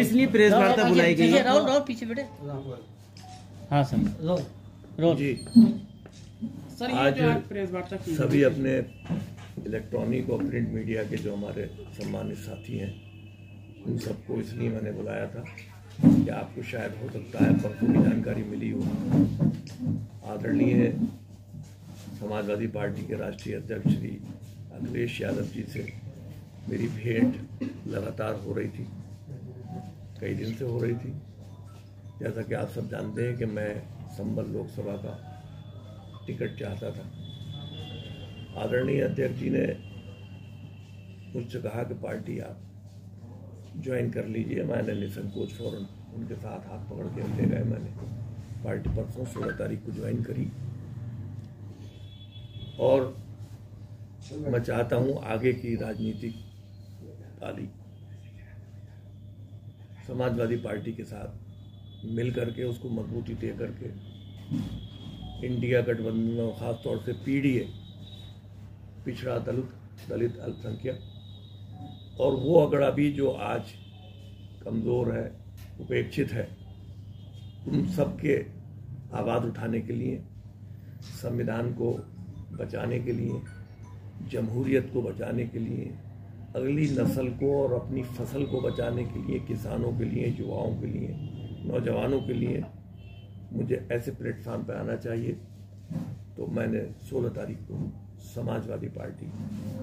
किस लिए प्रेस वार्ता बुलाई गई? राहुल पीछे बैठे। हाँ सर, रोल जी। सर आज प्रेस वार्ता सभी अपने इलेक्ट्रॉनिक और प्रिंट मीडिया के जो हमारे सम्मानित साथी हैं उन सबको इसलिए मैंने बुलाया था कि आपको शायद हो सकता है परसों की जानकारी मिली हो, आदरणीय समाजवादी पार्टी के राष्ट्रीय अध्यक्ष श्री अखिलेश यादव जी से मेरी भेंट लगातार हो रही थी, कई दिन से हो रही थी। जैसा कि आप सब जानते हैं कि मैं संभल लोकसभा का टिकट चाहता था। आदरणीय अध्यक्ष जी ने मुझसे कहा कि पार्टी आप ज्वाइन कर लीजिए। मैंने निसंकोच फौरन उनके साथ हाथ पकड़ के ले गए। मैंने पार्टी परसों 16 तारीख को ज्वाइन करी और मैं चाहता हूं आगे की राजनीतिक पाली समाजवादी पार्टी के साथ मिल करके उसको मजबूती दे करके इंडिया गठबंधन और ख़ासतौर से पीडीए, पिछड़ा दलित अल्पसंख्यक और वो अगड़ा भी जो आज कमज़ोर है, उपेक्षित है, उन सब के आवाज़ उठाने के लिए, संविधान को बचाने के लिए, जमहूरियत को बचाने के लिए, अगली नस्ल को और अपनी फसल को बचाने के लिए, किसानों के लिए, युवाओं के लिए, नौजवानों के लिए मुझे ऐसे प्लेटफॉर्म पर आना चाहिए। तो मैंने 16 तारीख को समाजवादी पार्टी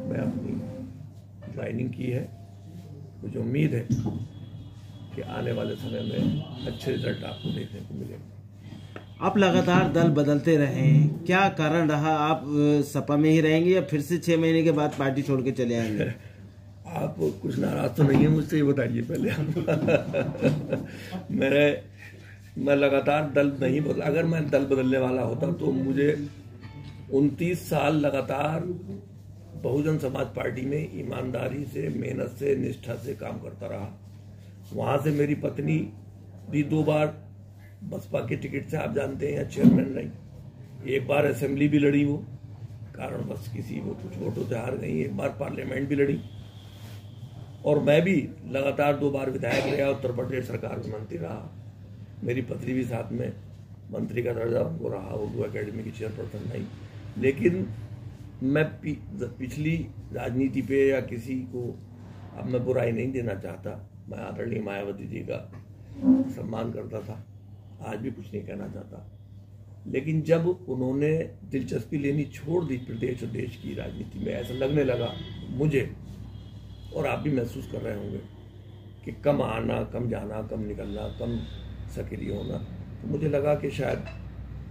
में अपनी ज्वाइनिंग की है। मुझे उम्मीद है कि आने वाले समय में अच्छे रिजल्ट आपको देखने को मिलेंगे। आप लगातार दल बदलते रहे हैं, क्या कारण रहा? आप सपा में ही रहेंगे या फिर से 6 महीने के बाद पार्टी छोड़ के चले आएंगे? आप कुछ नाराज तो नहीं है मुझसे, ये बताइए पहले। मैं लगातार दल नहीं बदल, अगर मैं दल बदलने वाला होता तो मुझे 29 साल लगातार बहुजन समाज पार्टी में ईमानदारी से, मेहनत से, निष्ठा से काम करता रहा। वहां से मेरी पत्नी भी 2 बार बसपा के टिकट से, आप जानते हैं, चेयरमैन रही। 1 बार असेंबली भी लड़ी, वो कारण बस किसी वो कुछ वोटों से हार गई। 1 बार पार्लियामेंट भी लड़ी और मैं भी लगातार 2 बार विधायक रहा, उत्तर प्रदेश सरकार में मंत्री रहा। मेरी पत्नी भी साथ में मंत्री का दर्जा उनको रहा, उर्दू अकेडमी की चेयरपर्सन रही। लेकिन मैं पिछली राजनीति पे या किसी को अब मैं बुराई नहीं देना चाहता। मैं आदरणीय मायावती जी का सम्मान करता था, आज भी कुछ नहीं कहना चाहता। लेकिन जब उन्होंने दिलचस्पी लेनी छोड़ दी प्रदेश और देश की राजनीति में, ऐसा लगने लगा मुझे, और आप भी महसूस कर रहे होंगे कि कम आना, कम जाना, कम निकलना, कम सक्रिय होना, तो मुझे लगा कि शायद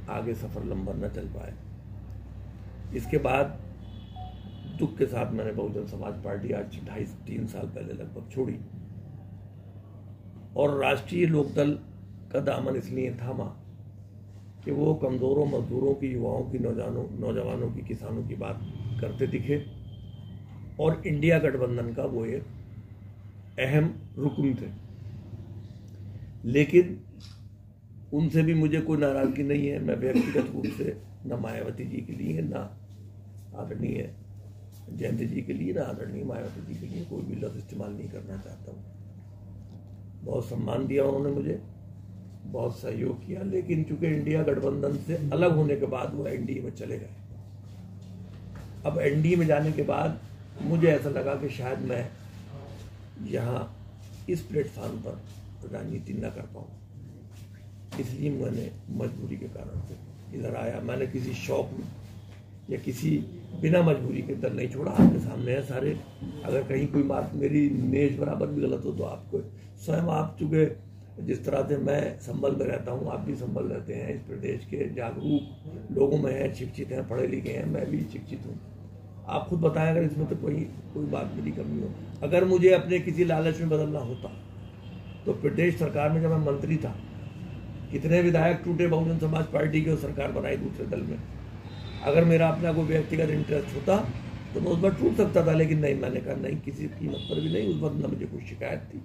आगे सफर लंबा न चल पाए। इसके बाद दुख के साथ मैंने बहुजन समाज पार्टी आज 2.5-3 साल पहले लगभग छोड़ी और राष्ट्रीय लोकदल का दामन इसलिए थामा कि वो कमजोरों, मजदूरों की, युवाओं की, नौजवानों की, किसानों की बात करते दिखे और इंडिया गठबंधन का वो एक अहम रुकन थे। लेकिन उनसे भी मुझे कोई नाराजगी नहीं है। मैं व्यक्तिगत रूप से न मायावती जी के लिए, न आदरणीय जयंती जी के लिए, न आदरणीय मायावती जी के लिए कोई भी लफ्ज़ इस्तेमाल नहीं करना चाहता हूँ। बहुत सम्मान दिया उन्होंने मुझे, बहुत सहयोग किया, लेकिन चूंकि इंडिया गठबंधन से अलग होने के बाद वो एनडीए में चले गए। अब एनडीए में जाने के बाद मुझे ऐसा लगा कि शायद मैं यहाँ इस प्लेटफॉर्म पर राजनीति न कर पाऊँ, इसलिए मैंने मजबूरी के कारण से इधर आया। मैंने किसी शौक में या किसी बिना मजबूरी के दल नहीं छोड़ा। आपके सामने है सारे, अगर कहीं कोई बात मेरी नेज बराबर भी गलत हो तो आपको स्वयं, आप चूँकि जिस तरह से मैं संभल में रहता हूँ, आप भी संभल रहते हैं, इस प्रदेश के जागरूक लोगों में हैं, शिक्षित हैं, पढ़े लिखे हैं, मैं भी शिक्षित हूँ। आप खुद बताएं अगर इसमें तो कोई बात मेरी कमी हो। अगर मुझे अपने किसी लालच में बदलना होता तो प्रदेश सरकार में जब मैं मंत्री था, कितने विधायक टूटे बहुजन समाज पार्टी के, सरकार बनाई दूसरे दल में। अगर मेरा अपना कोई व्यक्तिगत इंटरेस्ट होता तो मैं उस पर टूट सकता था, लेकिन नहीं, मैंने कहा नहीं, किसी कीमत पर भी नहीं। उस वक्त न मुझे कोई शिकायत थी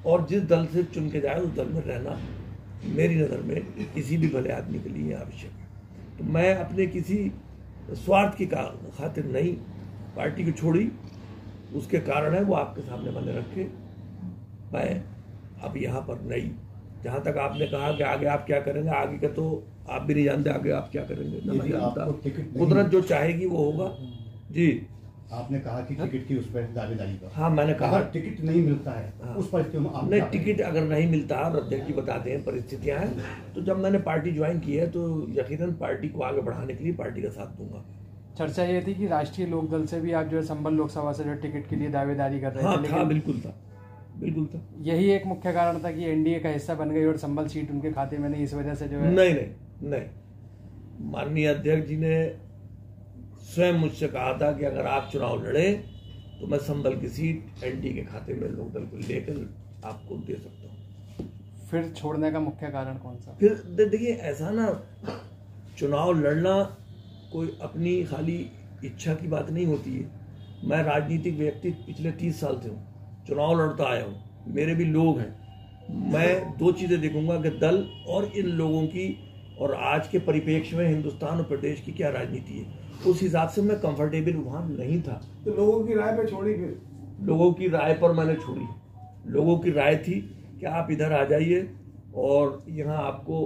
और जिस दल से चुन के जाए उस दल में रहना मेरी नज़र में किसी भी भले आदमी के लिए आवश्यक है। तो मैं अपने किसी स्वार्थ की खातिर नहीं पार्टी को छोड़ी, उसके कारण है वो आपके सामने मैंने रखे। मैं अब यहाँ पर नहीं। जहाँ तक आपने कहा कि आगे आप क्या करेंगे, आगे का तो आप भी नहीं जानते आगे आप क्या करेंगे, ना मैं जानता। कुदरत जो चाहेगी वो होगा। जी आपने कहा कि टिकट की उस पर दावेदारी का, हाँ मैंने कहा टिकट नहीं मिलता है, हाँ। उस पर नहीं, टिकट अगर नहीं मिलता और अध्यक्ष जी बताते हैं परिस्थितियां हैं, तो जब मैंने पार्टी ज्वाइन की है तो यकीनन पार्टी को आगे बढ़ाने के लिए पार्टी का साथ दूंगा। चर्चा ये थी कि राष्ट्रीय लोकदल से भी आप जो है संबल लोकसभा से जो टिकट के लिए दावेदारी कर रहे थे। हाँ था, बिल्कुल था। यही एक मुख्य कारण था कि एनडीए का हिस्सा बन गई और संबल सीट उनके खाते में नहीं, इस वजह से जो है। नहीं, माननीय अध्यक्ष जी ने स्वयं मुझसे कहा था कि अगर आप चुनाव लड़े तो मैं संबल की सीट एनडीए के खाते में लोकदल को लेकर आपको दे सकता हूँ। फिर छोड़ने का मुख्य कारण कौन सा? फिर देखिए, ऐसा ना, चुनाव लड़ना कोई अपनी खाली इच्छा की बात नहीं होती है। मैं राजनीतिक व्यक्ति पिछले 30 साल से हूँ, चुनाव लड़ता आया हूँ, मेरे भी लोग हैं। मैं दो चीजें देखूंगा कि दल और इन लोगों की और आज के परिप्रेक्ष्य में हिंदुस्तान और प्रदेश की क्या राजनीति है, उस हिसाब से मैं कंफर्टेबल वहां नहीं था। तो लोगों की राय पे छोड़ी, फिर लोगों की राय पर मैंने छोड़ी। लोगों की राय थी कि आप इधर आ जाइए और यहाँ आपको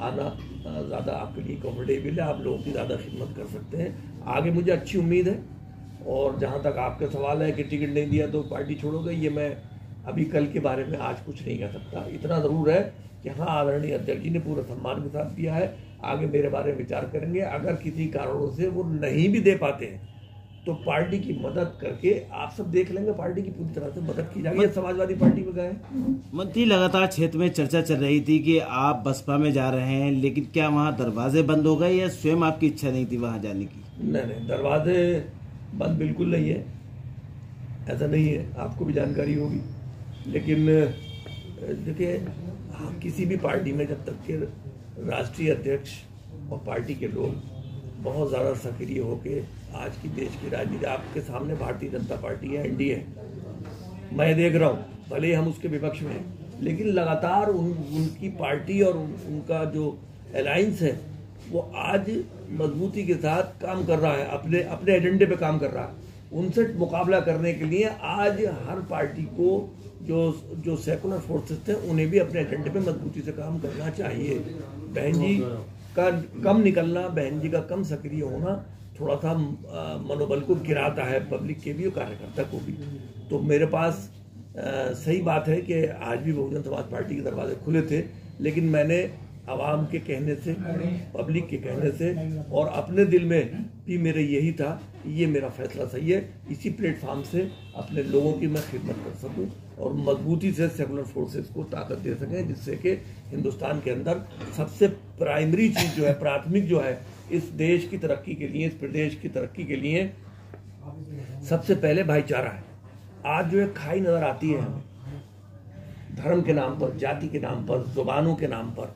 आना ज़्यादा आपके लिए कंफर्टेबल है, आप लोगों की ज़्यादा खिदमत कर सकते हैं। आगे मुझे अच्छी उम्मीद है। और जहाँ तक आपका सवाल है कि टिकट नहीं दिया तो पार्टी छोड़ोगे, ये मैं अभी कल के बारे में आज कुछ नहीं कह सकता। इतना ज़रूर है कि हाँ, आदरणीय अध्यक्ष जी ने पूरे सम्मान के साथ दिया है। आगे मेरे बारे में विचार करेंगे। अगर किसी कारणों से वो नहीं भी दे पाते हैं तो पार्टी की मदद करके आप सब देख लेंगे, पार्टी की पूरी तरह से मदद की जाएगी। समाजवादी पार्टी में गए मंत्री, लगातार क्षेत्र में चर्चा चल रही थी कि आप बसपा में जा रहे हैं, लेकिन क्या वहाँ दरवाजे बंद हो गए या स्वयं आपकी इच्छा नहीं थी वहाँ जाने की? नहीं, दरवाजे बंद बिल्कुल नहीं है, ऐसा नहीं है, आपको भी जानकारी होगी। लेकिन देखिए, किसी भी पार्टी में जब तक के राष्ट्रीय अध्यक्ष और पार्टी के लोग बहुत ज़्यादा सक्रिय होके आज की देश की राजनीति, आपके सामने भारतीय जनता पार्टी है, एनडीए है, मैं देख रहा हूँ, भले ही हम उसके विपक्ष में हैं, लेकिन लगातार उनकी पार्टी और उनका जो अलायंस है वो आज मजबूती के साथ काम कर रहा है, अपने एजेंडे पे काम कर रहा है। उनसे मुकाबला करने के लिए आज हर पार्टी को जो सेकुलर फोर्सेस थे उन्हें भी अपने एजेंडे पे मजबूती से काम करना चाहिए। बहन जी का कम निकलना, बहन जी का कम सक्रिय होना थोड़ा सा मनोबल को गिराता है, पब्लिक के भी और कार्यकर्ता को भी। तो मेरे पास सही बात है कि आज भी बहुजन समाज पार्टी के दरवाजे खुले थे, लेकिन मैंने आवाम के कहने से, पब्लिक के कहने से और अपने दिल में भी मेरे यही था कि ये मेरा फैसला सही है, इसी प्लेटफॉर्म से अपने लोगों की मैं खिदमत कर सकूं और मजबूती से सेकुलर फोर्सेस को ताकत दे सकें, जिससे कि हिंदुस्तान के अंदर सबसे प्राइमरी चीज़ जो है, प्राथमिक जो है, इस देश की तरक्की के लिए, इस प्रदेश की तरक्की के लिए सबसे पहले भाईचारा है। आज जो एक खाई नजर आती है हमें, धर्म के नाम पर, जाति के नाम पर, जुबानों के नाम पर,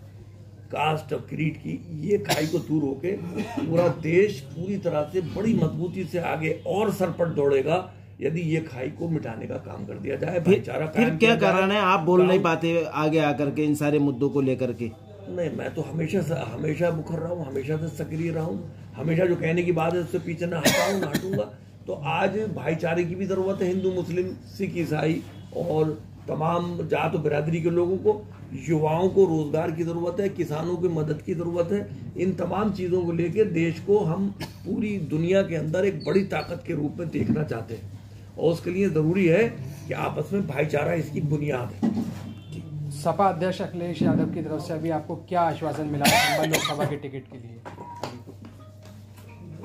कास्ट और क्रीड की, ये खाई को दूर होके पूरा देश पूरी तरह से बड़ी मजबूती से आगे और सरपट दौड़ेगा यदि ये खाई को मिटाने का काम कर दिया जाए, भाईचारा। फिर क्या कारण है आप बोल नहीं पाते आगे आकर के इन सारे मुद्दों को लेकर के? नहीं, मैं तो हमेशा मुखर रहा हूँ, हमेशा से सक्रिय रहा हूँ, हमेशा जो कहने की बात है उससे पीछे न हटूंगा। तो आज भाईचारे की भी जरूरत है, हिंदू, मुस्लिम, सिख, ईसाई और तमाम जात और बिरादरी के लोगों को। युवाओं को रोजगार की जरूरत है, किसानों की मदद की जरूरत है। इन तमाम चीजों को लेकर देश को हम पूरी दुनिया के अंदर एक बड़ी ताकत के रूप में देखना चाहते हैं और उसके लिए जरूरी है कि आपस में भाईचारा इसकी बुनियाद है। सपा अध्यक्ष अखिलेश यादव की तरफ से अभी आपको क्या आश्वासन मिला है संबल लोकसभा के टिकट के लिए?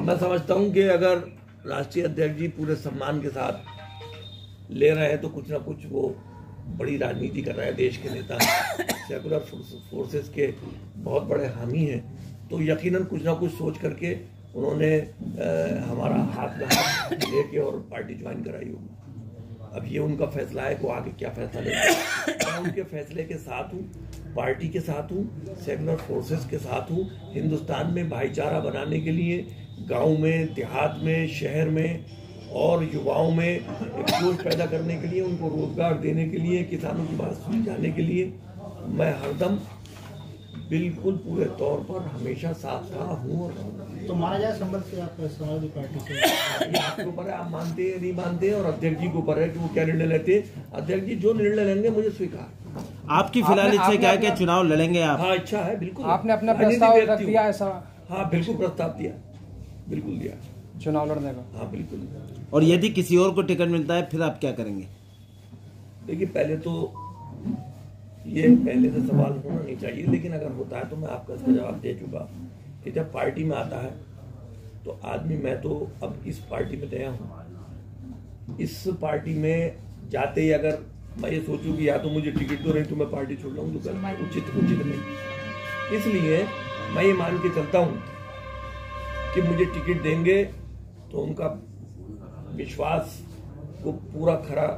मैं समझता हूं कि अगर राष्ट्रीय अध्यक्ष जी पूरे सम्मान के साथ ले रहे हैं तो कुछ ना कुछ वो बड़ी राजनीति कर रहे हैं। देश के नेता सेकुलर फोर्सेस के बहुत बड़े हामी हैं, तो यकीनन कुछ ना कुछ सोच करके उन्होंने हमारा हाथ में हाथ लेके और पार्टी ज्वाइन कराई होगी। अब ये उनका फैसला है को आगे क्या फैसला लेंगे। मैं उनके फैसले के साथ हूँ, पार्टी के साथ हूँ, सेकुलर फोर्सेस के साथ हूँ। हिंदुस्तान में भाईचारा बनाने के लिए गांव में, देहात में, शहर में और युवाओं में एक जोश पैदा करने के लिए, उनको रोजगार देने के लिए, किसानों की बात सुनी जाने के लिए मैं हरदम बिल्कुल पूरे तौर पर हमेशा साथ था, हूँ और रहूंगा। तो माना जाए संबंध से आप समाजवादी पार्टी से ये आपके ऊपर है, आप मानते हैं नहीं मानते हैं, और अध्यक्ष जी के ऊपर है कि वो क्या निर्णय लेते हैं। अध्यक्ष जी जो निर्णय लेंगे मुझे स्वीकार। आपकी फिलहाल इच्छा क्या है कि चुनाव लड़ेंगे आप? हाँ, इच्छा है बिल्कुल। आपने अपना राजनीतिक प्रस्ताव व्यक्ति रख हूँ। दिया ऐसा हाँ बिल्कुल प्रस्ताव दिया, बिल्कुल दिया। चुनाव लड़ने का? हाँ बिल्कुल। और यदि किसी और को टिकट मिलता है फिर आप क्या करेंगे? देखिए पहले तो ये पहले से सवाल होना नहीं चाहिए, लेकिन अगर होता है तो मैं आपका इसका जवाब दे चुका कि जब पार्टी में आता है तो आदमी, मैं तो अब इस पार्टी में गया हूँ, इस पार्टी में जाते ही अगर मैं ये सोचूं कि या तो मुझे टिकट दो, नहीं तो मैं पार्टी छोड़ लूँ, तो उचित नहीं। इसलिए मैं ये मान के चलता हूँ कि मुझे टिकट देंगे तो उनका विश्वास को पूरा खरा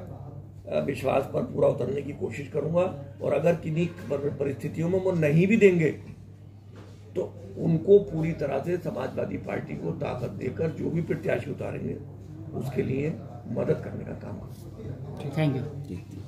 विश्वास पर पूरा उतरने की कोशिश करूंगा, और अगर किन्हीं परिस्थितियों में वो नहीं भी देंगे तो उनको पूरी तरह से समाजवादी पार्टी को ताकत देकर जो भी प्रत्याशी उतारेंगे उसके लिए मदद करने का काम करूंगा। Thank you.